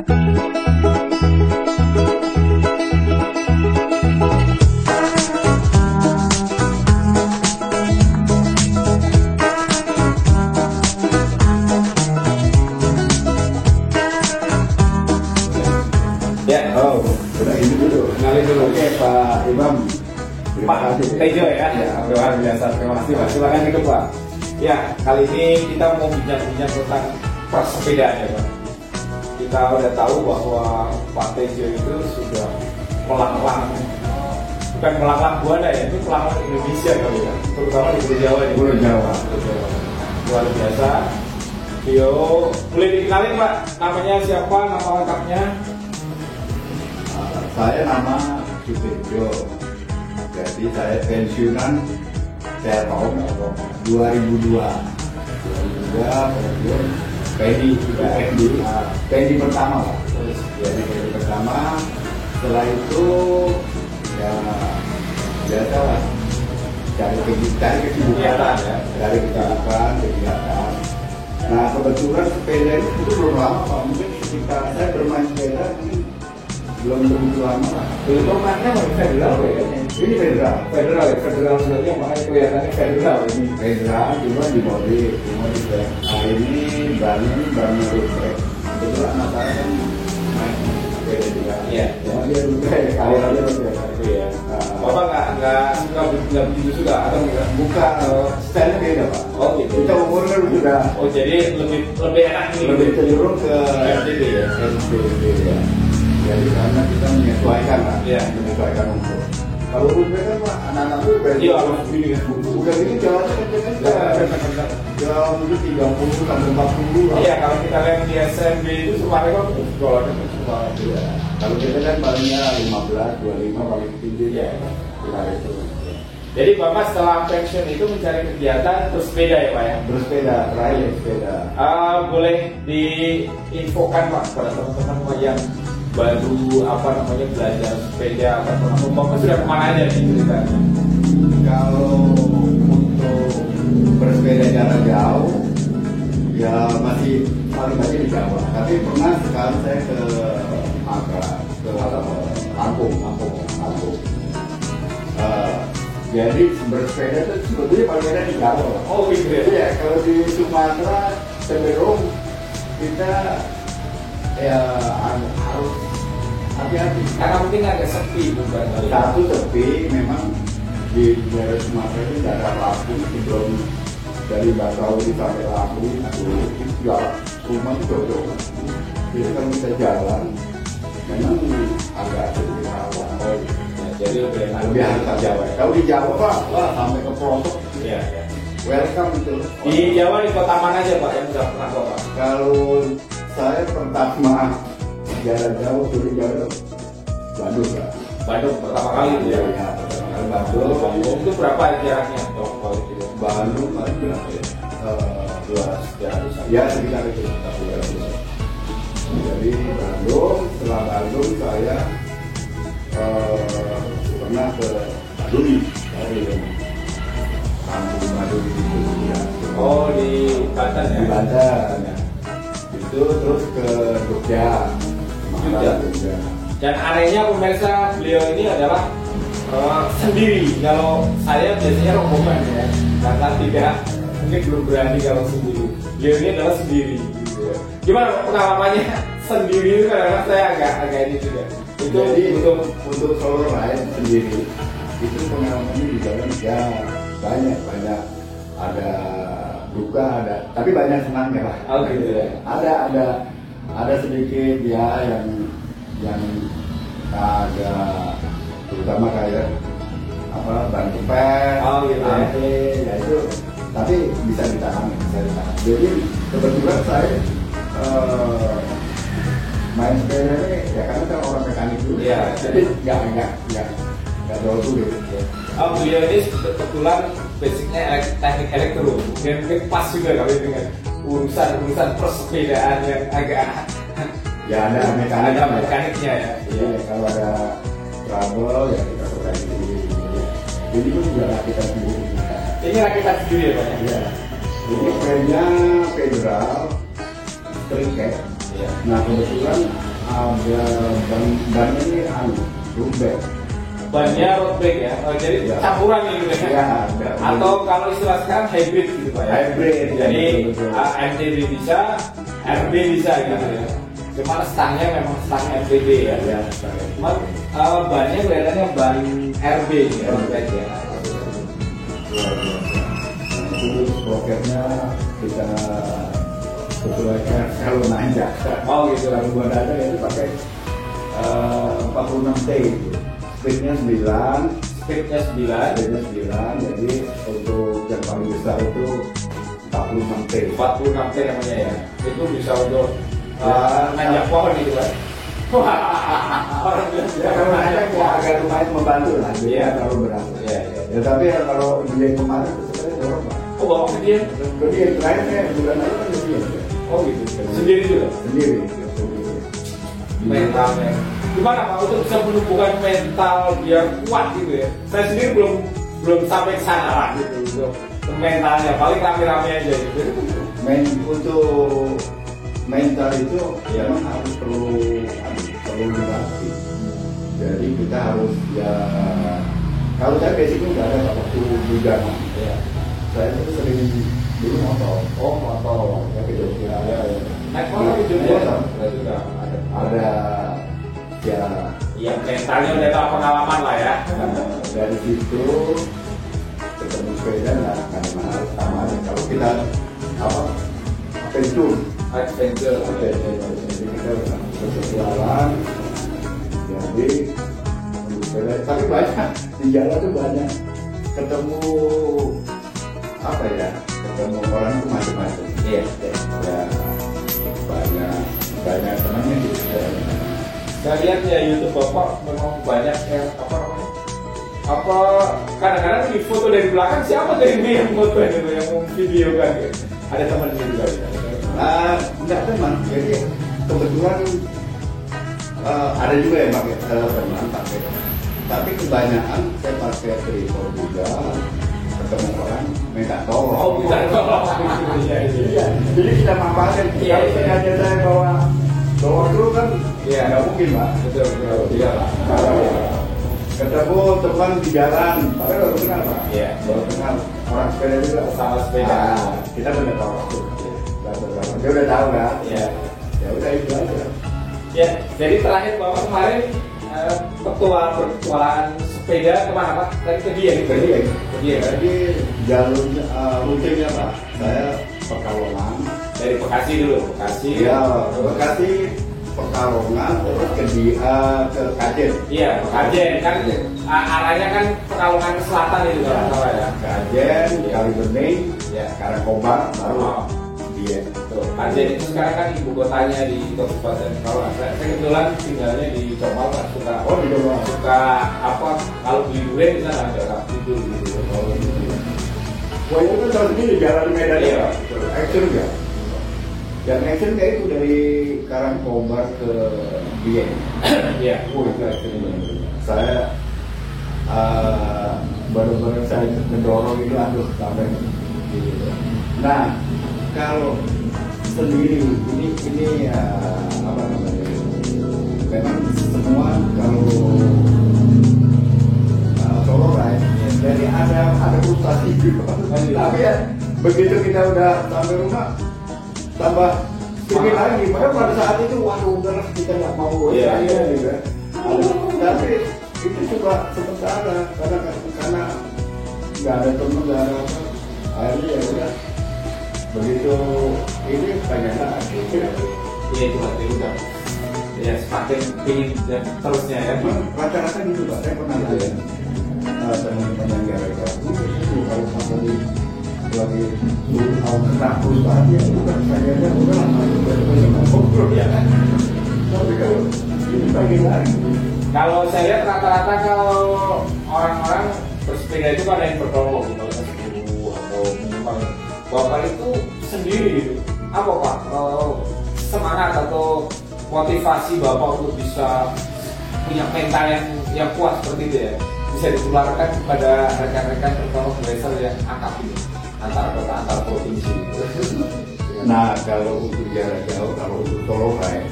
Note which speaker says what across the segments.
Speaker 1: Ya,
Speaker 2: sudah ini dulu.
Speaker 1: kenalin dulu.
Speaker 2: Oke, Pak Imam.
Speaker 1: Pak Tejo ya, luar biasa. Terima kasih Pak. Silakan ikut Pak. Ya, kali ini kita mau bincang-bincang tentang persepedaan ya Pak. Kita udah tahu bahwa Pak Tejo itu sudah melanglang, bukan melanglang Buana ya, itu melanglang Indonesia kali ya, terutama di Pulau Jawa.
Speaker 2: Pulau Jawa.
Speaker 1: Luar biasa. Yo, boleh dikenalin Pak, namanya siapa, nama lengkapnya?
Speaker 2: Saya nama Sutejo. Jadi saya pensiunan saya tahun 2002 pensiun PNI pertama Pak. Jadi PNI pertama. Setelah itu ya biasa lah cari kesibukan ya, cari kegiatan. Nah kebetulan sepeda itu belum lama Pak, mungkin sekitar saya bermain sepeda belum begitu lama lah.
Speaker 1: Belum maknya mau federal ya?
Speaker 2: Ini federal
Speaker 1: sebenarnya makanya kelihatannya federal ini.
Speaker 2: Federal cuma di modif. Nah ini bannya rutrek. Kebetulan anak saya kan main sepeda juga.
Speaker 1: Iya.
Speaker 2: Cuma dia rutrek, kali aja rutrek.
Speaker 1: Iya. Bapak nggak begitu juga atau enggak?
Speaker 2: Buka stylenya beda Pak.
Speaker 1: Oh gitu.
Speaker 2: Kita umurnya sudah
Speaker 1: Oh jadi lebih enak ini.
Speaker 2: lebih cenderung ke
Speaker 1: FDB ya.
Speaker 2: FDB ya. Jadi karena kita menyesuaikan lah,
Speaker 1: Iya.
Speaker 2: menyesuaikan umur. Kalau rutrek kan Pak, anak-anak itu
Speaker 1: Iya harus begini kan.
Speaker 2: udah ini jalannya kenceng-kenceng. Jauh mungkin 30 sampai 40 lah.
Speaker 1: Iya kalau kita lihat di SMB itu semuanya kan sekolahnya semua.
Speaker 2: Iya. Kalau kita kan palingnya 15, 25 paling tinggi ya. Kita itu.
Speaker 1: Jadi Bapak setelah pensiun itu mencari kegiatan terus sepeda ya Pak ya?
Speaker 2: Bersepeda, terakhir sepeda.
Speaker 1: Boleh diinfokan Pak pada teman-teman yang baru belajar sepeda ataupun Bapak sudah kemana aja nih ceritanya?
Speaker 2: Kalau untuk bersepeda jarak jauh, ya masih paling banyak di Jawa. Tapi pernah sekali saya ke Lampung. Jadi bersepeda itu sebetulnya paling enak di Jawa.
Speaker 1: Oh gitu ya?
Speaker 2: Iya, kalau di Sumatera cenderung kita ya harus hati-hati.
Speaker 1: Karena mungkin agak sepi bukan?
Speaker 2: Satu sepi, memang di daerah Sumatera itu daerah Lampung sebelum dari Bakauli sampai Lampung itu ya rumah itu jauh. Jadi kalau kita jalan memang agak sedikit rawan.
Speaker 1: Jadi lebih
Speaker 2: Harus Jawa. Kalau di Jawa Pak, wah sampai ke pelosok.
Speaker 1: Iya.
Speaker 2: Welcome itu.
Speaker 1: Di Jawa di kota mana aja Pak yang sudah pernah Bapak?
Speaker 2: Kalau saya pertama jalan jauh dari Jawa Bandung Pak.
Speaker 1: Bandung pertama kali itu ya?
Speaker 2: Ya, pertama kali Bandung.
Speaker 1: Bandung itu berapa jaraknya?
Speaker 2: Bandung paling berapa ya?
Speaker 1: 200
Speaker 2: Ya sekitar itu. Jadi Bandung, setelah Bandung saya pernah ke Maduri. Kampung Maduri itu ya.
Speaker 1: Oh di Banten ya?
Speaker 2: Di Banten. Itu terus ke Jogja.
Speaker 1: Jogja. Dan anehnya pemirsa beliau ini adalah sendiri. Kalau saya biasanya rombongan ya, karena tidak mungkin belum berani kalau sendiri. Beliau ini adalah sendiri. Gitu ya. Gimana pengalamannya sendiri itu kadang-kadang saya agak ini juga. Itu
Speaker 2: Jadi untuk solo ride sendiri itu pengalamannya di jalan ya banyak ada duka tapi banyak senangnya lah.
Speaker 1: Oh gitu ya.
Speaker 2: Ada sedikit ya yang agak terutama kayak ban kempes,
Speaker 1: Gitu
Speaker 2: ya itu tapi bisa ditahan. Jadi kebetulan saya main sepeda ini ya karena kan orang mekanik dulu.
Speaker 1: Iya.
Speaker 2: Jadi nggak jauh dulu.
Speaker 1: Beliau ini kebetulan basicnya teknik elektro, dan pas juga kalau dengan urusan persepedaan yang agak
Speaker 2: Ya ada
Speaker 1: mekaniknya ya.
Speaker 2: Iya, kalau ada trouble ya kita perbaiki. Jadi itu juga kita sendiri.
Speaker 1: Ini rakitan sendiri ya Pak?
Speaker 2: Iya. Ini pennya federal, striket.
Speaker 1: Iya.
Speaker 2: Nah kebetulan ada bannya ini roadback.
Speaker 1: Bannya roadback ya, jadi
Speaker 2: Ya.
Speaker 1: campuran gitu ya.
Speaker 2: Ya,
Speaker 1: Atau kalau istilah sekarang hybrid gitu Pak ya.
Speaker 2: Hybrid,
Speaker 1: Jadi
Speaker 2: betul.
Speaker 1: MTB bisa, RB bisa gitu ya. Cuman stangnya memang stang MTB ya.
Speaker 2: Ya,
Speaker 1: Cuman bannya kelihatannya ban RB ya, roadback ya.
Speaker 2: itu sproketnya kita sesuaikan kalau nanjak.
Speaker 1: Oh gitu.
Speaker 2: Kalau buat ada itu pakai 46 T itu. Speednya 9,
Speaker 1: Speednya 9,
Speaker 2: speednya 9, jadi untuk yang paling besar itu 46 T.
Speaker 1: 46 T namanya ya. Itu bisa untuk
Speaker 2: Ya.
Speaker 1: nanjak pohon gitu kan. Wah, orang bilang
Speaker 2: Ya kalau nanjak ya agak lumayan membantu lah, jadi
Speaker 1: Iya.
Speaker 2: nggak terlalu berat.
Speaker 1: Iya, iya.
Speaker 2: Ya tapi ya kalau dia kemarin itu sebenarnya dorong Pak.
Speaker 1: Oh bawa ke dia?
Speaker 2: Jadi yang terakhirnya bulan lalu kan dia
Speaker 1: Oh gitu. Sendiri juga.
Speaker 2: sendiri.
Speaker 1: Mentalnya. Gimana Pak untuk bisa menumbuhkan mental biar kuat gitu ya? Saya sendiri belum sampai ke sana lah gitu. Mentalnya paling rame-rame aja gitu.
Speaker 2: Untuk mental itu
Speaker 1: Ya.
Speaker 2: memang harus perlu dilatih. Jadi kita harus ya kalau saya basicnya nggak ada waktu bujangan.
Speaker 1: Ya.
Speaker 2: Saya itu sering dulu motor.
Speaker 1: Oh motor.
Speaker 2: Ya ke Jogja.
Speaker 1: Naik motor di Jogja.
Speaker 2: Motor.
Speaker 1: Berarti udah
Speaker 2: Ada ya
Speaker 1: ya mentalnya udah tahu pengalaman lah ya.
Speaker 2: dari situ ketemu sepeda nggak akan mahal sama aja. Kalau kita pensiun.
Speaker 1: Adventure.
Speaker 2: Jadi kita berjualan, jadi sepeda. Tapi banyak di jalan tuh banyak ketemu apa ya? Ketemu orang tuh macam-macam.
Speaker 1: Iya.
Speaker 2: Ya banyak temannya gitu.
Speaker 1: Saya lihat ya YouTube Bapak memang banyak yang apa namanya? Apa kadang-kadang di foto dari belakang siapa tuh yang foto gitu yang video kan? Gitu. Ada temannya juga. Gitu.
Speaker 2: Enggak teman, jadi kebetulan ada juga yang pakai teman pakai, tapi kebanyakan saya pakai tripod juga, ketemu orang minta tolong.
Speaker 1: Oh, minta tolong. Iya, iya.
Speaker 2: Jadi kita manfaatkan.
Speaker 1: Iya,
Speaker 2: Kalau
Speaker 1: iya.
Speaker 2: sengaja saya bawa dulu kan,
Speaker 1: Iya.
Speaker 2: nggak mungkin Pak.
Speaker 1: Betul, betul. Iya lah.
Speaker 2: Ketemu teman di jalan, padahal baru kenal Pak.
Speaker 1: Iya.
Speaker 2: Baru kenal orang sepeda juga.
Speaker 1: Sama sepeda.
Speaker 2: Kita udah tahu. Dia udah tahu kan.
Speaker 1: Iya.
Speaker 2: Ya udah itu aja.
Speaker 1: Ya, jadi terakhir Bapak kemarin pertualangan sepeda kemana Pak? Tadi ke dia gitu. Ke dia kan?
Speaker 2: Jadi jalurnya rutinnya Pak, saya Pekalongan.
Speaker 1: Dari Bekasi dulu, Bekasi.
Speaker 2: Ya, Bekasi, Pekalongan, terus ke Kajen.
Speaker 1: Iya, Kajen kan arahnya kan Pekalongan ke selatan itu kalau nggak salah ya.
Speaker 2: Kajen, Kalibening,
Speaker 1: Ya.
Speaker 2: Karangkobar, baru
Speaker 1: Oh.
Speaker 2: dia.
Speaker 1: Tuh, Kajen itu sekarang kan ibu kotanya di Kabupaten Pekalongan. Saya kebetulan tinggalnya di Comal, Pak.
Speaker 2: Oh, di Comal.
Speaker 1: Suka apa? Kalau beli durian di sana ada orang tidur gitu.
Speaker 2: Wah itu kan tahu sendiri jalan Medan
Speaker 1: Iya.
Speaker 2: ya, action ya. Yang action kayak itu dari Karangkobar ke Dieng.
Speaker 1: Iya.
Speaker 2: Oh itu action benar. Saya baru-baru saya mendorong itu aduh sampai gitu. Nah kalau sendiri ini apa namanya? Memang semua kalau solo ride jadi ada frustasi gitu. Tapi ya begitu kita udah sampai rumah tambah tinggi lagi. Padahal pada saat itu waduh udah kita nggak mau
Speaker 1: Iya,
Speaker 2: ya,
Speaker 1: iya.
Speaker 2: gitu. Tapi itu cuma sementara karena nggak ada teman nggak ada apa. Akhirnya ya udah begitu ini pengen lagi.
Speaker 1: Iya itu berarti udah. Ya semakin pingin dan terusnya ya.
Speaker 2: Rata-rata gitu Pak, saya pernah nanya teman-teman yang gara-gara itu kalau sampai lagi tahun kena perusahaan ya udah saya aja udah lama ngobrol ya kan. Tapi kalau ini pagi lagi.
Speaker 1: Kalau saya lihat rata-rata kalau orang-orang bersepeda itu kan ada yang berkelompok gitu, kalau 10 atau minimal. Bapak itu sendiri gitu. Apa Pak? Semangat atau motivasi Bapak untuk bisa punya mental yang kuat seperti itu ya? Bisa ditularkan kepada rekan-rekan terutama racer yang aktif ini antar kota antar provinsi gitu.
Speaker 2: Nah kalau untuk jarak jauh kalau untuk solo ride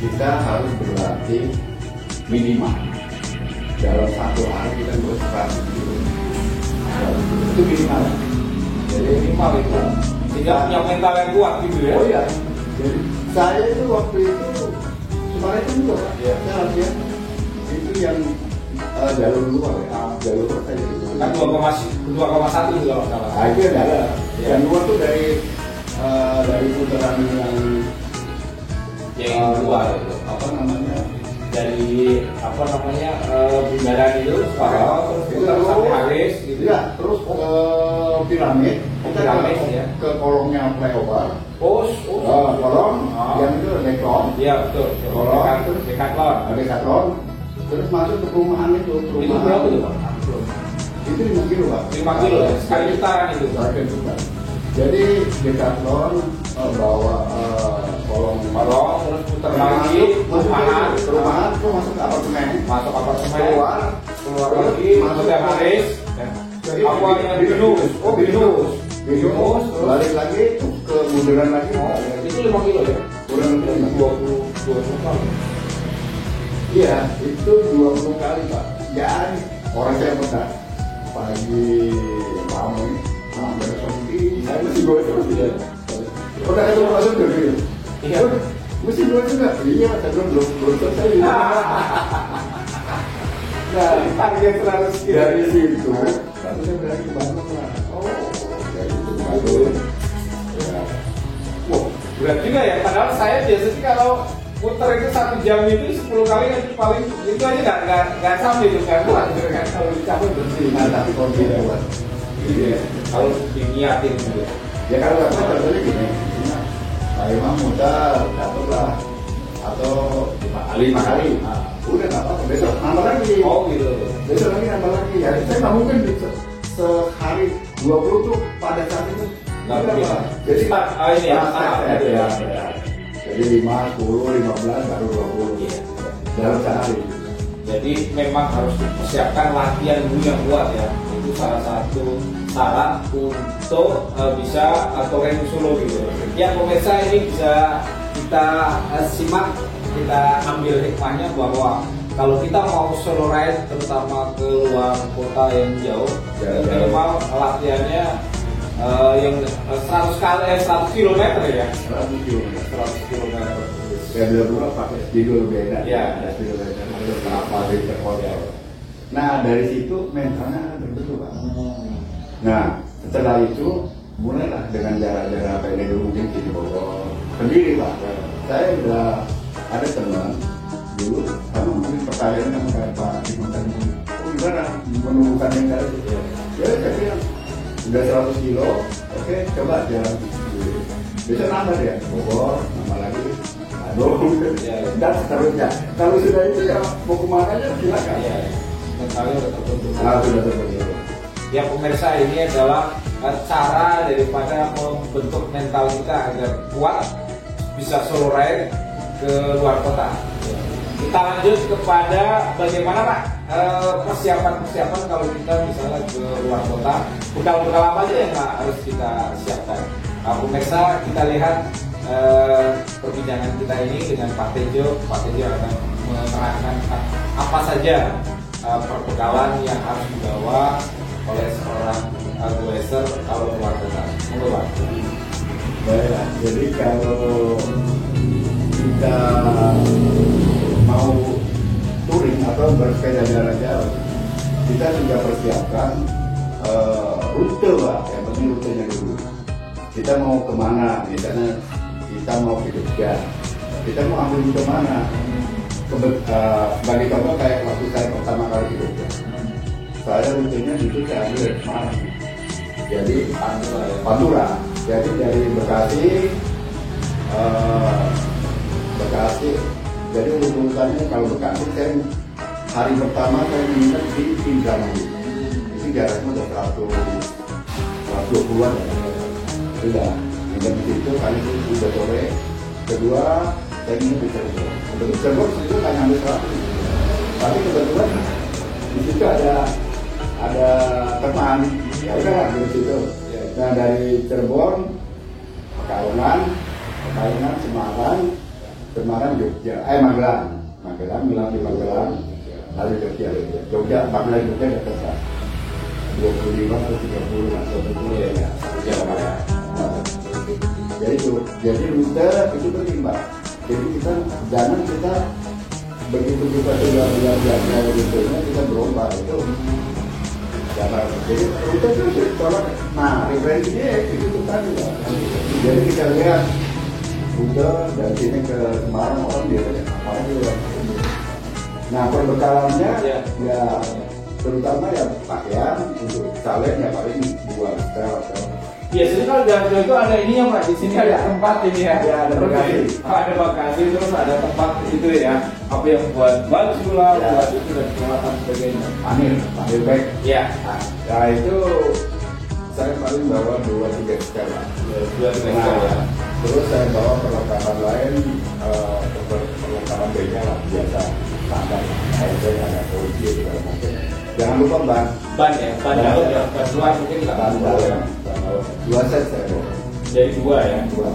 Speaker 2: kita harus berlatih minimal dalam 1 hari kita buat 100 kilo. Itu minimal.
Speaker 1: Jadi minimal itu. Tidak punya mental yang kuat gitu ya.
Speaker 2: Oh iya. Jadi saya itu waktu itu kemarin itu juga ya. Saya latihan itu yang jalur luar ya. Jalur luar saya gitu.
Speaker 1: Kan 2,1 itu kalau salah.
Speaker 2: Nah, itu yang ada. Yang luar tuh dari putaran yang
Speaker 1: luar itu.
Speaker 2: Apa namanya?
Speaker 1: Dari bundaran itu terus putar sampai Haris gitu
Speaker 2: ya, terus ke piramid
Speaker 1: ya,
Speaker 2: ke kolongnya flyover kolong yang itu Decathlon
Speaker 1: iya betul
Speaker 2: kolong
Speaker 1: terus Decathlon
Speaker 2: terus masuk ke perumahan itu
Speaker 1: berapa itu Pak?
Speaker 2: Itu 5 kilo Pak
Speaker 1: 5 kilo ya? Sekali putaran itu
Speaker 2: jadi Decathlon bawa kolong
Speaker 1: terus putar lagi perumahan
Speaker 2: itu masuk ke apartemen keluar
Speaker 1: lagi masuk ke Haris apa yang binus
Speaker 2: balik lagi ke bundaran lagi
Speaker 1: itu 5 kilo ya?
Speaker 2: kurang lebih
Speaker 1: 20 kali
Speaker 2: iya itu 20 kali Pak ya orang saya pernah pagi ramai saya mesti gue terus ya udah ketemu langsung dulu
Speaker 1: iya
Speaker 2: mesti gue juga iya saya belum selesai nah
Speaker 1: target 100 kilo
Speaker 2: dari situ lalu saya berani ke Bandung lah dari situ ke Bandung ya
Speaker 1: wow berat juga ya padahal saya biasanya kalau putar itu 1 jam itu 10 kali kan paling itu aja nggak sampai itu kan kuat gitu kan kalau dicapai bersih
Speaker 2: nah tapi kalau tidak kuat
Speaker 1: iya kalau diniatin gitu
Speaker 2: ya kalau nggak kuat contohnya gini Pak Imam muter dapatlah atau 5 kali udah nggak apa-apa besok nambah lagi
Speaker 1: gitu
Speaker 2: besok lagi nambah lagi ya saya nggak mungkin sehari 20 tuh pada saat itu
Speaker 1: nggak bisa
Speaker 2: jadi
Speaker 1: ini ya
Speaker 2: jadi 5, 10, 15 baru 20 dalam sehari
Speaker 1: jadi memang harus dipersiapkan latihan dulu yang kuat ya itu salah satu syarat untuk bisa touring solo gitu ya pemirsa ini bisa kita simak kita ambil hikmahnya bahwa kalau kita mau solo ride terutama ke luar kota yang jauh minimal latihannya yang 100 km ya 100 km
Speaker 2: ya dulu pakai spidol beda
Speaker 1: ya
Speaker 2: spidol beda apa dari terkotor nah dari situ mentalnya terbentuk Pak nah setelah itu mulailah dengan jarak-jarak pendek dulu mungkin di Bogor sendiri Pak saya udah ada teman dulu sama mungkin pertanyaannya sama kayak Pak Dimon tadi gimana menemukan yang dari itu ya saya bilang udah 100 kilo oke coba jalan bisa nambah ya Bogor nambah lagi Bandung dan seterusnya kalau sudah itu ya mau kemana aja silakan
Speaker 1: mentalnya udah terbentuk
Speaker 2: sudah terbentuk
Speaker 1: ya pemirsa ini adalah cara daripada membentuk mental kita agar kuat bisa solo ride ke luar kota. Kita lanjut kepada bagaimana Pak persiapan kalau kita misalnya ke luar kota, bekal-bekal apa aja yang harus kita siapkan. Pemirsa kita lihat perbincangan kita ini dengan Pak Tejo. Pak Tejo akan menerangkan apa saja perbekalan yang harus dibawa oleh seorang goeser kalau keluar kota. Monggo Pak.
Speaker 2: Baiklah, jadi kalau kita mau touring atau bersepeda jarak jauh, kita sudah persiapkan rute Pak, yang penting rutenya dulu. Kita mau kemana, misalnya kita mau ke Jogja, kita mau ambil rute mana? Sebagai contoh kayak waktu saya pertama kali ke Jogja, saya rutenya itu saya ambil dari Semarang, jadi Pantura. Jadi dari Bekasi, jadi urutannya kalau Bekasi saya hari pertama saya menginap di Indramayu, itu jaraknya udah 120-an ya, sudah menginap di situ kali itu udah sore. Kedua saya menginap di Cirebon, untuk Cirebon itu kan ambil 100, tapi kebetulan di situ ada teman, ya udah di situ. Nah dari Cirebon, Pekalongan, Semarang, Semarang, Jogja, Magelang, melalui Magelang, lalu Jogja, Magelang, Jogja dekat lah, 25 atau 30 atau 20 ya, jauh ya. Jadi rute itu berimbang. Jadi kita jangan kita begitu kita sudah belajar rutenya kita berubah itu. Jadi rute itu kalau referensinya itu tadi lah. Jadi kita lihat rute dan sini ke Semarang orang biasanya apa juga. Nah perbekalannya ya terutama ya pakaian untuk kalian ya paling 2 setel.
Speaker 1: Biasanya kalau jalan jauh itu ada ini ya Pak, di sini ada tempat ini ya.
Speaker 2: Ya ada bagasi.
Speaker 1: Ada bagasi terus ada tempat itu ya. Apa yang buat baju lah, buat itu dan peralatan sebagainya.
Speaker 2: Panel bag.
Speaker 1: Ya.
Speaker 2: Nah itu saya paling bawa 2-3 setel lah.
Speaker 1: 2-3 setel ya.
Speaker 2: Terus saya bawa perlengkapan lain, perlengkapan bagnya lah biasa standar. Ada kunci segala macam. Jangan lupa ban
Speaker 1: ya, ban luar mungkin nggak
Speaker 2: boleh. 2 set saya bawa.
Speaker 1: Jadi 2 ya.
Speaker 2: 2.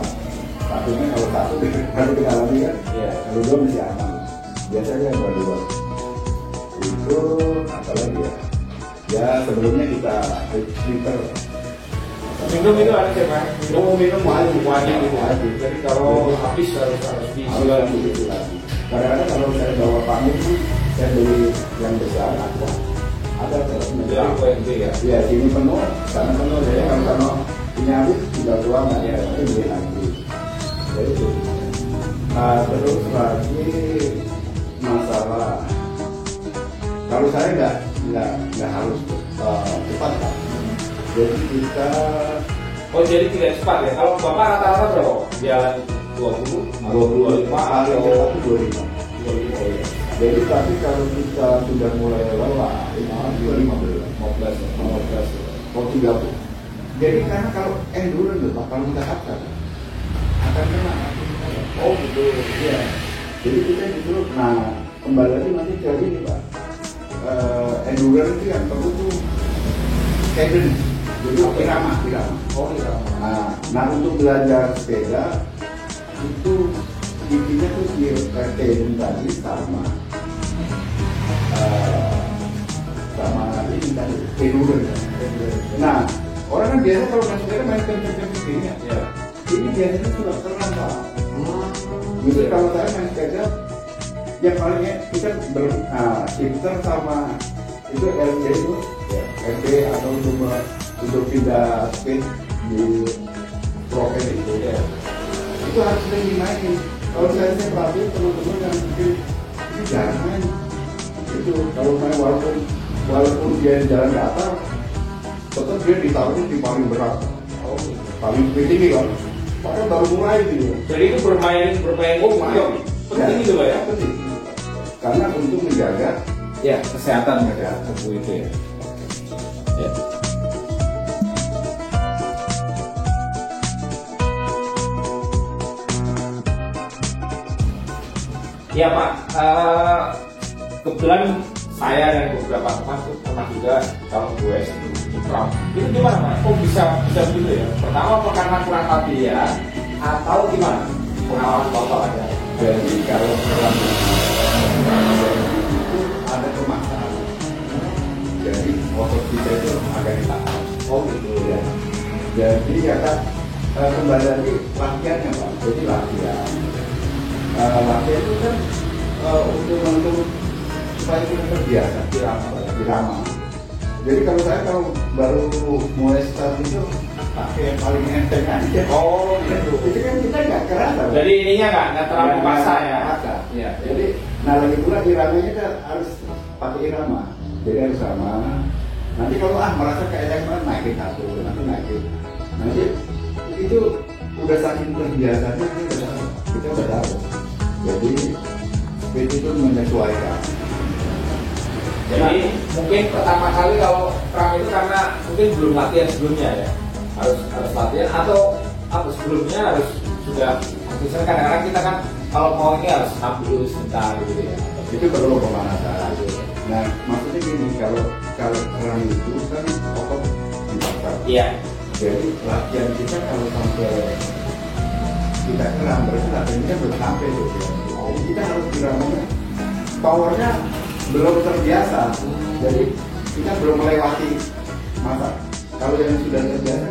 Speaker 2: Satunya kalau satu kalau kita alami kan, kalau 2 masih aman. Biasanya bawa 2. Itu apa lagi ya? Ya sebelumnya kita filter.
Speaker 1: Minum itu ada siapa?
Speaker 2: Minum wajib.
Speaker 1: Jadi kalau habis harus
Speaker 2: begitu lagi. Kadang-kadang kalau saya bawa pamit saya beli yang besar ada
Speaker 1: ya.
Speaker 2: Ya sini penuh, sana penuh. Jadi kalau ini habis sudah tua nggak ya, itu beli lagi. Jadi itu. Terus lagi masalah kalau saya nggak harus cepat Pak. Jadi kita
Speaker 1: jadi tidak cepat ya. Kalau Bapak rata-rata berapa? Jalan 20 25 atau
Speaker 2: 25. Ya. Jadi tapi kalau kita sudah mulai lelah, 15 mau 30. Jadi karena kalau endurance itu kalau kita akan kena. Oh gitu. Ya. Jadi kita justru kembali lagi nanti ke ini Pak. Endurance itu yang perlu tuh cadence. Jadi irama.
Speaker 1: Oh irama.
Speaker 2: Nah untuk belajar sepeda itu intinya tuh cadence tadi sama ini tadi endurance. Nah orang kan biasa kalau main sepeda main kenceng-kenceng ini ya. Ini biasanya sudah terang Pak. Jadi kalau saya main sepeda yang palingnya kita shifter sama itu LC itu ya, LC atau untuk pindah speed di profil itu ya. Itu harus sering dimainin. Kalau saya perhatiin teman-teman yang mungkin ini jarang main. Itu kalau main walaupun dia jalan ke atas, tetap dia ditaruhnya di paling berat, paling tinggi kan. Padahal baru mulai gitu.
Speaker 1: Jadi itu bermain penting itu ya.
Speaker 2: Penting. Karena untuk menjaga
Speaker 1: kesehatan tubuh itu ya. Ya. Ya Pak, kebetulan saya dan beberapa teman tuh pernah juga kalau gue itu gimana Pak? Kok bisa begitu ya? Pertama apa karena kurang latihan atau gimana? Pengalaman total aja.
Speaker 2: Jadi kalau dalam itu ada kemaksaan. Jadi otot kita itu agak ditahan.
Speaker 1: Oh gitu ya.
Speaker 2: Jadi ya kan kembali lagi latihannya Pak. Jadi latihan itu kan untuk supaya kita terbiasa dirama. Jadi kalau saya baru mulai start itu pakai yang paling enteng aja.
Speaker 1: Oh gitu.
Speaker 2: Itu kan kita nggak kerasa.
Speaker 1: Jadi ininya nggak terlalu paksa ya.
Speaker 2: Ya. Jadi lagi pula iramanya kita harus pakai irama. Jadi harus sama. Nanti kalau merasa kayak naikin satu, nanti naikin. Nanti itu udah saking terbiasanya kita udah tahu. Jadi speed itu menyesuaikan.
Speaker 1: Jadi mungkin pertama kali kalau perang itu karena mungkin belum latihan sebelumnya ya, harus latihan atau sebelumnya harus sudah. Misalnya kadang-kadang kita kan kalau mau ini harus stop dulu sebentar gitu ya.
Speaker 2: Itu perlu pemanasan. Nah maksudnya gini, kalau perang itu kan otot dibakar.
Speaker 1: Iya.
Speaker 2: Jadi latihan kita kalau sampai kita keram berarti latihannya belum sampai tuh ya. Jadi kita harus keramnya powernya belum terbiasa, jadi kita belum melewati masa. Kalau yang sudah terbiasa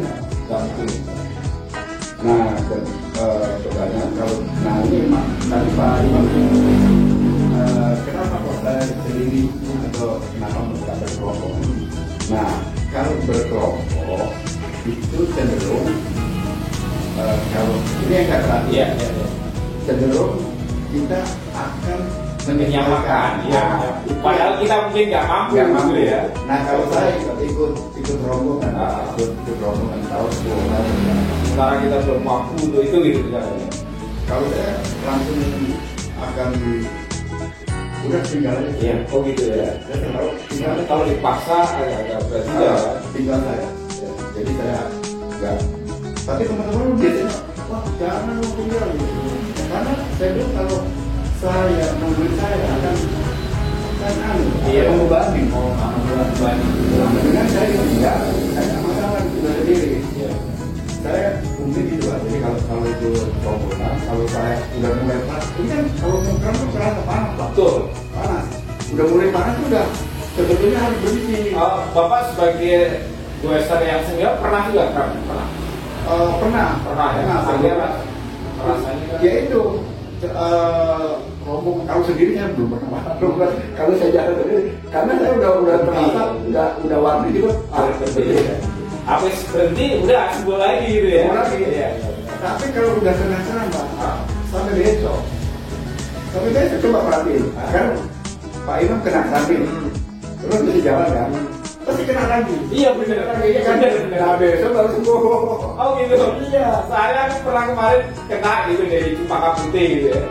Speaker 2: nggak mungkin. Nah, dan pertanyaan kalau ini memang tadi Pak Imam kenapa kok saya sendiri atau kenapa mereka berkelompok? Nah, kalau berkelompok itu cenderung kalau ini yang kata cenderung kita akan
Speaker 1: menyamakan, ya. Padahal kita mungkin nggak mampu,
Speaker 2: gitu
Speaker 1: ya.
Speaker 2: Nah, kalau saya ikut rombongan, ikut rombongan tahun 10 tahun.
Speaker 1: Sekarang kita belum mampu untuk itu gitu kan.
Speaker 2: Kalau saya langsung akan udah tinggal aja.
Speaker 1: Iya, oh gitu ya. Kalau dipaksa agak berat juga.
Speaker 2: Tinggal saya. Ya, jadi saya enggak. Tapi teman-teman biasanya, wah jangan mau tinggal gitu. Karena saya bilang kalau saya membeli saya akan membebani.
Speaker 1: Oh, membebani.
Speaker 2: Dengan saya tinggal, saya nggak masalah sudah sendiri. Saya mungkin gitu lah. Jadi kalau itu rombongan, kalau saya udah mulai panas, ini kan kalau mau kan terasa panas,
Speaker 1: betul,
Speaker 2: panas. Udah mulai panas sudah sebetulnya harus berhenti.
Speaker 1: Bapak sebagai goeser yang senior pernah juga kan? Pernah ya. Rasanya
Speaker 2: ya itu rombongan kalau sendiri saya belum pernah. Kalau saya jalan sendiri, karena saya udah terasa, udah waktu juga berbeda.
Speaker 1: Habis berhenti udah sebuah lagi gitu ya.
Speaker 2: Iya. Tapi kalau udah senang-senang Pak, sampai besok coba perhatiin. Kan Pak Imam kena sambil, terus bisa jalan kan, pasti kena lagi.
Speaker 1: Iya benar.
Speaker 2: Nah besok baru sembuh.
Speaker 1: Oh gitu. Iya. Saya pernah kemarin kena gitu dari Cempaka Putih gitu ya.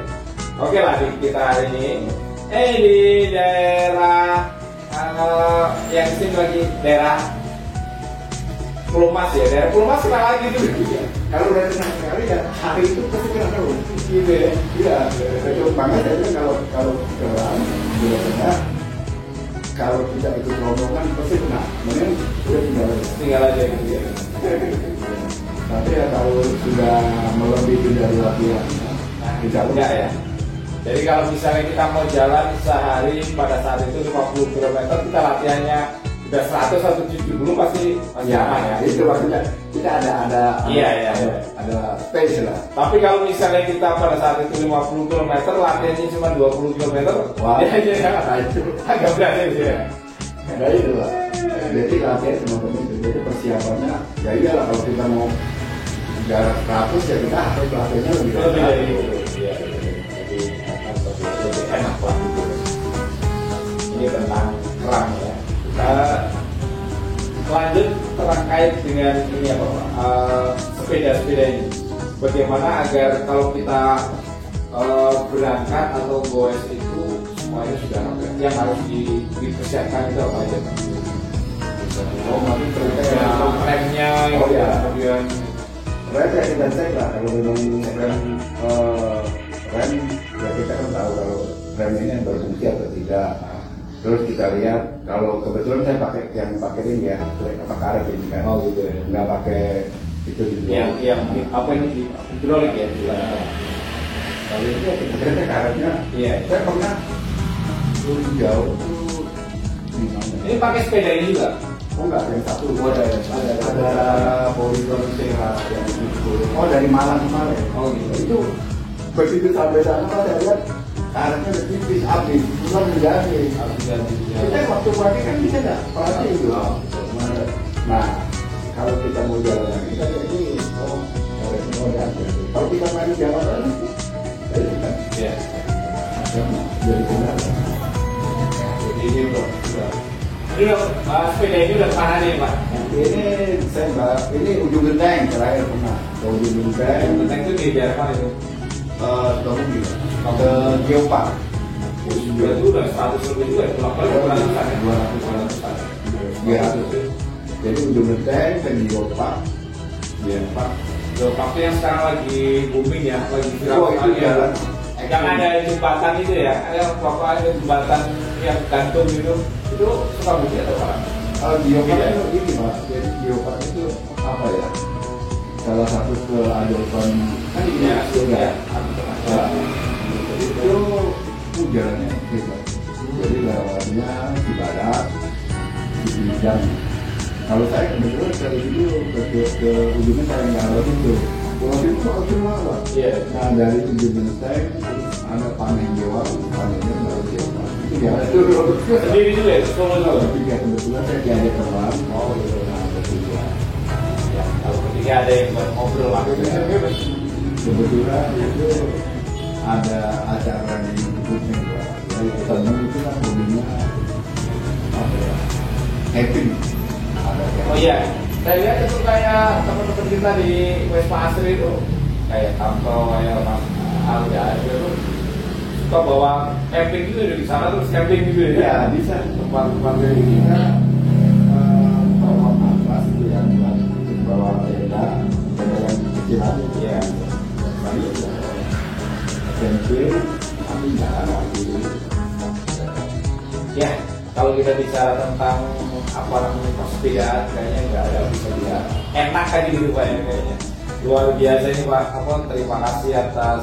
Speaker 1: Oke lah kita hari ini. Di daerah yang sini lagi daerah Pulomas ya, daerah Pulomas kena lagi tuh.
Speaker 2: Kalau udah kena sekali ya hari itu pasti kena terus. Gitu ya. Iya. Makanya saya bilang kalau keram biasanya kalau kita ikut rombongan pasti kena. Mending udah
Speaker 1: tinggal aja gitu ya.
Speaker 2: Tapi ya kalau sudah melebihi dari latihan, tidak
Speaker 1: enggak ya. Jadi kalau misalnya kita mau jalan sehari pada saat itu 50 km, kita latihannya udah 100 atau 70 pasti aman ya.
Speaker 2: Itu maksudnya kita ada space lah.
Speaker 1: Tapi kalau misalnya kita pada saat itu 50 km, latihannya cuma 20 km,
Speaker 2: wah
Speaker 1: itu agak berat ya.
Speaker 2: Ada itu lah. Jadi latihan cuma begitu. Jadi persiapannya ya iyalah kalau kita mau jarak 100 ya kita harus latihannya lebih
Speaker 1: dari itu. Iya. Jadi lebih enak lah gitu. Ini tentang keram ya. Lanjut terkait dengan ini apa sepeda-sepeda ini. Bagaimana agar kalau kita berangkat atau goes itu semuanya sudah ada. Yang harus dipersiapkan itu apa aja? Remnya, kemudian
Speaker 2: rem ya kita cek lah. Kalau memang rem ya kita kan tahu kalau rem ini berfungsi atau tidak. Terus kita lihat kalau kebetulan saya pakai ini ya, apa karet ini kan.
Speaker 1: Oh gitu ya.
Speaker 2: Nggak pakai itu gitu.
Speaker 1: Yang apa ini hidrolik ya?
Speaker 2: Kalau itu kita karetnya.
Speaker 1: Iya.
Speaker 2: Saya pernah turun jauh tuh di mana?
Speaker 1: Ini pakai sepeda ini juga?
Speaker 2: Oh enggak, yang satu. Oh ada Polidor Sehat yang itu. Oh dari Malang kemarin.
Speaker 1: Oh gitu.
Speaker 2: Itu begitu sampai sana saya lihat karetnya udah tipis habis, belum menjadi. Kita waktu pagi kan kita nggak perhati itu. Nah, kalau kita mau jalan kita jadi karetnya udah ada. Kalau kita main jalan jadi kan,
Speaker 1: ya,
Speaker 2: jadi benar.
Speaker 1: Jadi ini udah. Ini sepeda ini udah pernah nih Pak.
Speaker 2: Ini saya ini ujung genteng terakhir pernah. Ujung genteng.
Speaker 1: Genteng itu di daerah mana itu?
Speaker 2: Ke Geopark.
Speaker 1: Itu udah 100 lebih juga, kalau 200-an.
Speaker 2: Iya. Jadi ujung genteng ke Geopark.
Speaker 1: Geopark itu yang sekarang lagi booming ya, lagi viral.
Speaker 2: Oh itu jalan.
Speaker 1: Yang ada jembatan itu ya, ada jembatan yang gantung gitu. Itu suka bukti atau apa?
Speaker 2: Geopark itu ini Mas. Jadi Geopark itu apa ya? salah satu keajaiban kan ini
Speaker 1: Ya,
Speaker 2: surga.
Speaker 1: ya.
Speaker 2: Itu jalannya bebas. Jadi lewatnya di barat, di bidang. Kalau saya kebetulan dari itu ke ujungnya saya nggak lewat itu. Pulau itu soal cuma apa?
Speaker 1: Iya.
Speaker 2: Nah dari tujuh benteng ada panen dewa, panennya baru dewa. Itu dia
Speaker 1: Sendiri juga ya, solo juga.
Speaker 2: ketiga kebetulan saya diajak teman.
Speaker 1: Oh gitu.
Speaker 2: Nah ketiga.
Speaker 1: Ya, kalau ketika ada yang buat ngobrol lah.
Speaker 2: Kebetulan itu ada acara di Bukit. Jadi teman itu kan hobinya apa ya? Camping. Ada camping.
Speaker 1: Oh iya, saya lihat itu kayak teman-teman kita di Wisma Asri itu kayak Tamto, kayak Mas Alda itu suka bawa camping gitu di sana, terus camping gitu
Speaker 2: Ya
Speaker 1: ya.
Speaker 2: bisa tempat-tempat dari kita bawa atas itu yang bawa tenda yang kecil aja.
Speaker 1: Iya.
Speaker 2: Camping tapi nggak ada di
Speaker 1: Ya, kalau kita bicara tentang apa namanya persepedaan, kayaknya nggak ada bisa dia enak aja gitu Pak ya kayaknya. Luar biasa ini Pak, terima kasih atas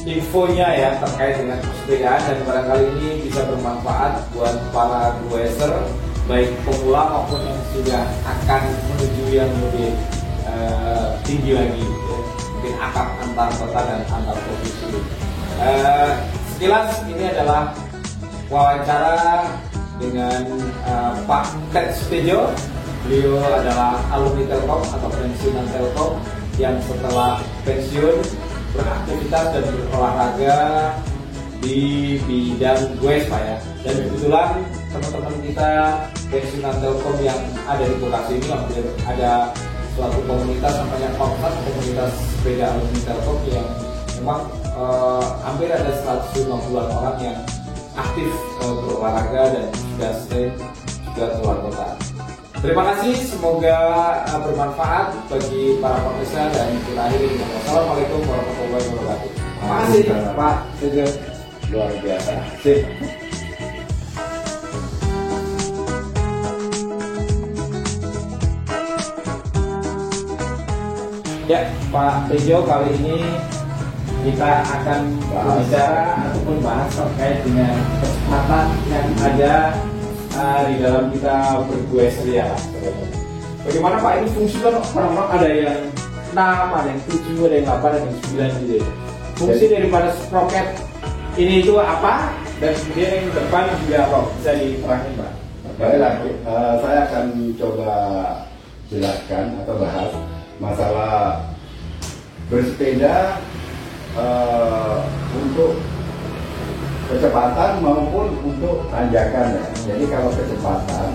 Speaker 1: infonya ya terkait dengan persepedaan, dan barangkali ini bisa bermanfaat buat para goeser baik pemula maupun yang sudah akan menuju yang lebih tinggi lagi gitu ya. Mungkin akap antar kota dan antar provinsi. Sekilas ini adalah wawancara dengan Pak Ted Sutedjo. Beliau adalah alumni Telkom atau pensiunan Telkom yang setelah pensiun beraktivitas dan berolahraga di bidang goes Pak ya. Dan kebetulan teman-teman kita pensiunan Telkom yang ada di Bekasi ini hampir ada suatu komunitas namanya Komsat, komunitas sepeda alumni Telkom yang memang hampir ada 150-an orang yang aktif berolahraga dan juga stay juga keluar kota. Terima kasih, semoga bermanfaat bagi para pemirsa, dan kita akhiri dengan wassalamualaikum warahmatullahi wabarakatuh. Terima kasih Pak Sutedjo, luar biasa. Sip. Ya, Pak Sutedjo, kali ini kita akan berbicara ataupun bahas terkait dengan kecepatan yang ada di dalam kita bergoes ria. Bagaimana Pak ini fungsi kan orang-orang ada yang 6, ada yang 7, ada yang 8, ada yang 9 gitu. Fungsi daripada sprocket ini itu apa, dan kemudian yang depan juga apa, bisa diterangin Pak?
Speaker 2: Baiklah, saya akan coba jelaskan atau bahas masalah bersepeda untuk kecepatan maupun untuk tanjakan ya. Jadi kalau kecepatan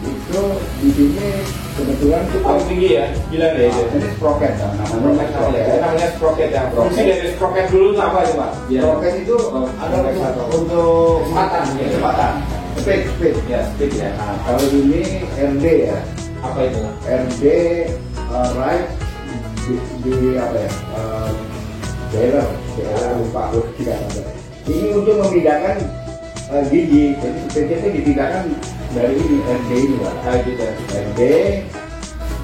Speaker 2: itu di sini kebetulan
Speaker 1: Itu paling tinggi ya, gila deh itu.
Speaker 2: ini sprocket kan, namanya
Speaker 1: Itu
Speaker 2: sprocket.
Speaker 1: namanya sprocket ya. Fungsi dari sprocket dulu itu apa itu Pak?
Speaker 2: Sprocket itu ada untuk
Speaker 1: Kecepatan, ya.
Speaker 2: kecepatan, speed.
Speaker 1: Ya, speed ya.
Speaker 2: Nah, kalau ini RD ya,
Speaker 1: Apa itu?
Speaker 2: RD right di apa ya? Daerah lupa tidak ada. Ini untuk membedakan gigi, jadi sepeda itu dibedakan dari ini RD ini Pak.
Speaker 1: Gitu ya.
Speaker 2: RD.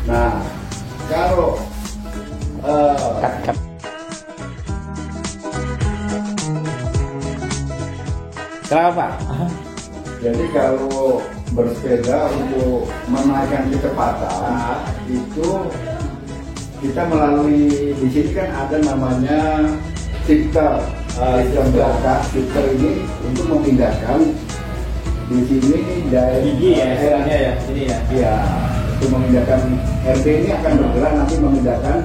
Speaker 2: Nah, kalau
Speaker 1: Kenapa Pak?
Speaker 2: jadi kalau bersepeda untuk menaikkan kecepatan itu kita melalui di sini kan ada namanya shifter. Sistem belakang shifter ini untuk memindahkan di sini dari
Speaker 1: Gigi ya istilahnya ya, ini ya.
Speaker 2: Iya, untuk memindahkan RD ini akan bergerak nanti memindahkan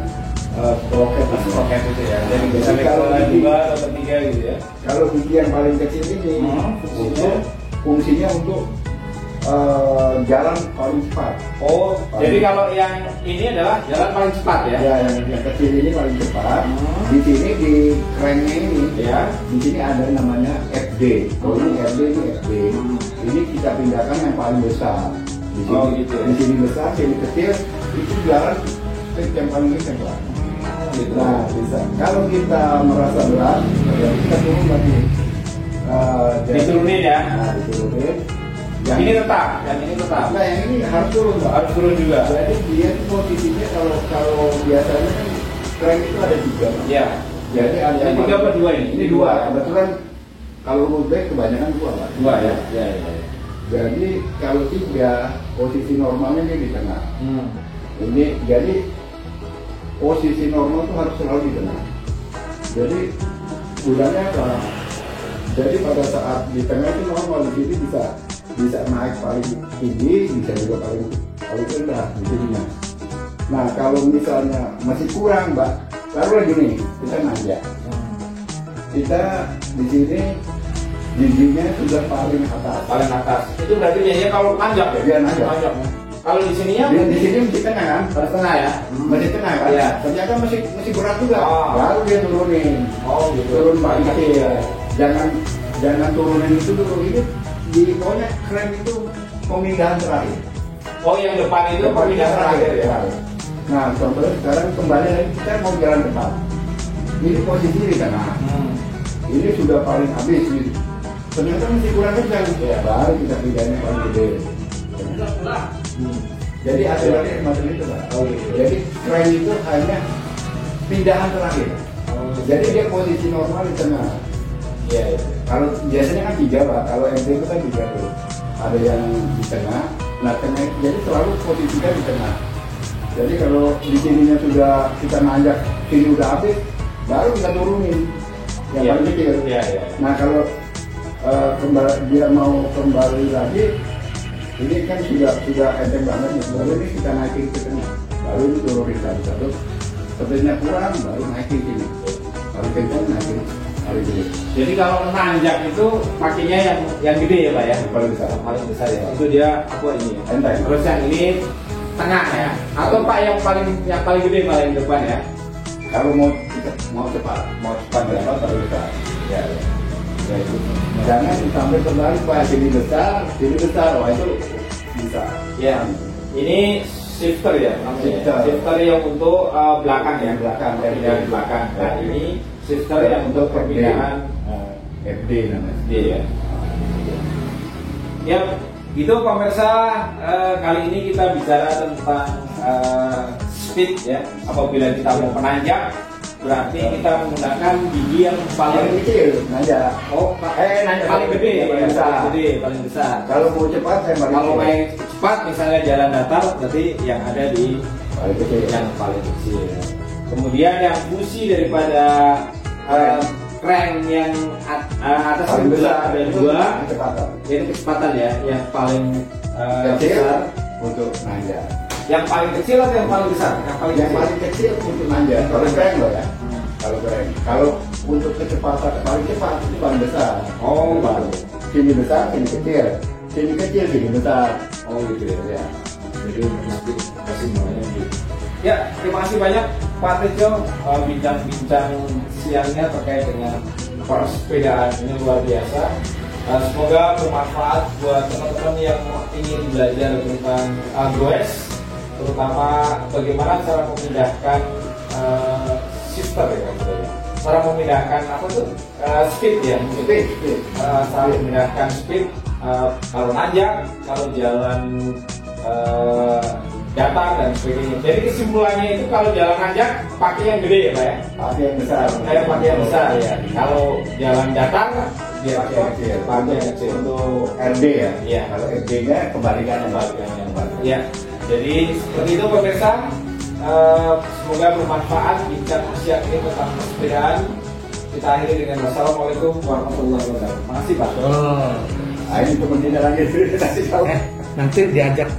Speaker 2: sprocket
Speaker 1: Sprocket itu ya. Jadi bisa
Speaker 2: Jadi kalau
Speaker 1: level
Speaker 2: gigi-
Speaker 1: 2 atau 3 gitu ya.
Speaker 2: Kalau gigi yang paling kecil ini fungsinya untuk jalan paling cepat.
Speaker 1: Oh, jadi kalau yang ini adalah jalan paling cepat ya?
Speaker 2: Ya, yang kecil ini paling cepat. Di sini di cranknya ini,
Speaker 1: Ya.
Speaker 2: di sini ada namanya FD. Kalau ini RD, ini FD. Ini kita pindahkan yang paling besar. Di sini,
Speaker 1: Oh, gitu ya.
Speaker 2: di sini besar, sini kecil. Itu jalan yang paling kecil Pak.
Speaker 1: Gitu.
Speaker 2: Nah, bisa. Kalau kita merasa berat, ya kita turun lagi. Jadi-
Speaker 1: Diturunin ya?
Speaker 2: Nah, diturunin. Yang
Speaker 1: ini tetap, yang ini tetap.
Speaker 2: Nah, yang ini harus turun, Pak.
Speaker 1: Harus turun juga.
Speaker 2: Jadi dia posisinya kalau biasanya kan crank itu ada 3, Pak.
Speaker 1: Iya.
Speaker 2: Jadi ada
Speaker 1: yang 3 apa 2 ini?
Speaker 2: Ini 2. Kebetulan kalau rollback kebanyakan 2, Pak.
Speaker 1: 2 ya. Iya, iya.
Speaker 2: Jadi kalau 3 posisi normalnya dia di tengah. Ini jadi posisi normal itu harus selalu di tengah. Jadi gunanya apa? Jadi pada saat di tengah itu normal, di sini bisa naik paling tinggi, bisa juga paling rendah di sininya. Nah kalau misalnya masih kurang, Mbak, taruh lagi nih, kita nanjak. Kita di sini giginya sudah paling atas.
Speaker 1: Paling atas. Itu berarti ya kalau nanjak ya?
Speaker 2: Dia nanjak.
Speaker 1: Kalau di sininya?
Speaker 2: Di sini masih tengah kan?
Speaker 1: Harus tengah ya?
Speaker 2: Masih tengah kan?
Speaker 1: Iya.
Speaker 2: Ternyata masih berat juga.
Speaker 1: Oh.
Speaker 2: Baru dia turunin.
Speaker 1: Oh gitu.
Speaker 2: Turun paling kecil. Jangan turunin itu dulu. Ini di pokoknya keren itu pemindahan terakhir.
Speaker 1: Oh yang depan itu pemindahan terakhir ya?
Speaker 2: Nah contohnya sekarang kembali lagi kita mau jalan depan. Ini posisi di tengah. Ini sudah paling habis gitu. Ternyata masih kurang kencang. Ya, baru kita pindahnya paling gede. Jadi aturannya semacam itu, Pak.
Speaker 1: Oh, gitu.
Speaker 2: Jadi keren itu hanya pindahan terakhir. Jadi dia posisi normal di tengah.
Speaker 1: Iya.
Speaker 2: Kalau biasanya kan 3, Pak. Kalau MT itu kan 3 tuh. Ada yang di tengah. Nah tengah jadi selalu posisikan di tengah. Jadi kalau di sininya sudah kita nanjak, sini udah habis, baru kita turunin yang paling kecil.
Speaker 1: Iya.
Speaker 2: Nah kalau dia mau kembali lagi, ini kan sudah enteng banget nih. Baru ini kita naikin ke tengah, baru ini turunin satu-satu. Sebenarnya kurang, baru naikin sini. Paling kencang naikin paling gede.
Speaker 1: Jadi kalau nanjak itu pakainya yang gede ya Pak ya?
Speaker 2: Paling besar.
Speaker 1: Paling besar ya. Itu dia apa ini?
Speaker 2: Enteng.
Speaker 1: Terus yang ini tengah ya? Atau Pak yang paling gede paling depan ya?
Speaker 2: Kalau mau cepat ya, paling besar. Ya. Ya itu. Jangan sampai kembali Pak sini besar, wah itu bisa.
Speaker 1: Ya. Ini shifter ya namanya. Shifter yang untuk belakang ya, perpindahan belakang. Nah ini shifter yang untuk perpindahan
Speaker 2: FD namanya.
Speaker 1: ya. Ya, gitu pemirsa, kali ini kita bicara tentang speed ya. Apabila kita mau menanjak, berarti kita menggunakan gigi yang paling
Speaker 2: kecil, nanjak.
Speaker 1: Nanjak paling gede ya, paling besar.
Speaker 2: Kalau mau cepat,
Speaker 1: kalau mau cepat, misalnya jalan datar, berarti yang ada di
Speaker 2: paling kecil.
Speaker 1: Yang paling kecil. Kemudian yang fungsi daripada crank yang atas
Speaker 2: paling besar
Speaker 1: ada 2, ini kecepatan ya, yang paling besar
Speaker 2: untuk nanjak.
Speaker 1: Yang paling kecil atau yang paling besar?
Speaker 2: Yang paling kecil untuk nanjak. Kalau crank loh ya. Kalau crank. Kalau untuk kecepatan paling cepat itu paling besar.
Speaker 1: Oh, baru.
Speaker 2: Sini besar, sini kecil. Sini kecil, sini besar.
Speaker 1: Oh gitu ya.
Speaker 2: Jadi nanti kasih namanya gitu.
Speaker 1: Ya, terima kasih banyak Pak Tejo, bincang-bincang siangnya terkait dengan persepedaan ini luar biasa. Semoga bermanfaat buat teman-teman yang ingin belajar tentang goes, terutama bagaimana cara memindahkan shifter ya, cara memindahkan apa tuh speed ya, cara memindahkan speed kalau nanjak, kalau jalan datar dan sebagainya. Jadi kesimpulannya itu kalau jalan nanjak pakai yang gede ya Pak ya?
Speaker 2: Pakai yang besar.
Speaker 1: Pakai yang besar ya. Kalau jalan datar dia
Speaker 2: pakai yang kecil.
Speaker 1: Pakai yang kecil.
Speaker 2: Untuk RD ya?
Speaker 1: Iya.
Speaker 2: Kalau RD-nya kebalikannya.
Speaker 1: Ya. Jadi seperti itu pemirsa. Semoga bermanfaat bincang siang ini tentang persepedaan. Kita akhiri dengan wassalamualaikum warahmatullahi wabarakatuh. Terima kasih Pak.
Speaker 2: Ini teman kita lagi.
Speaker 3: Nanti diajak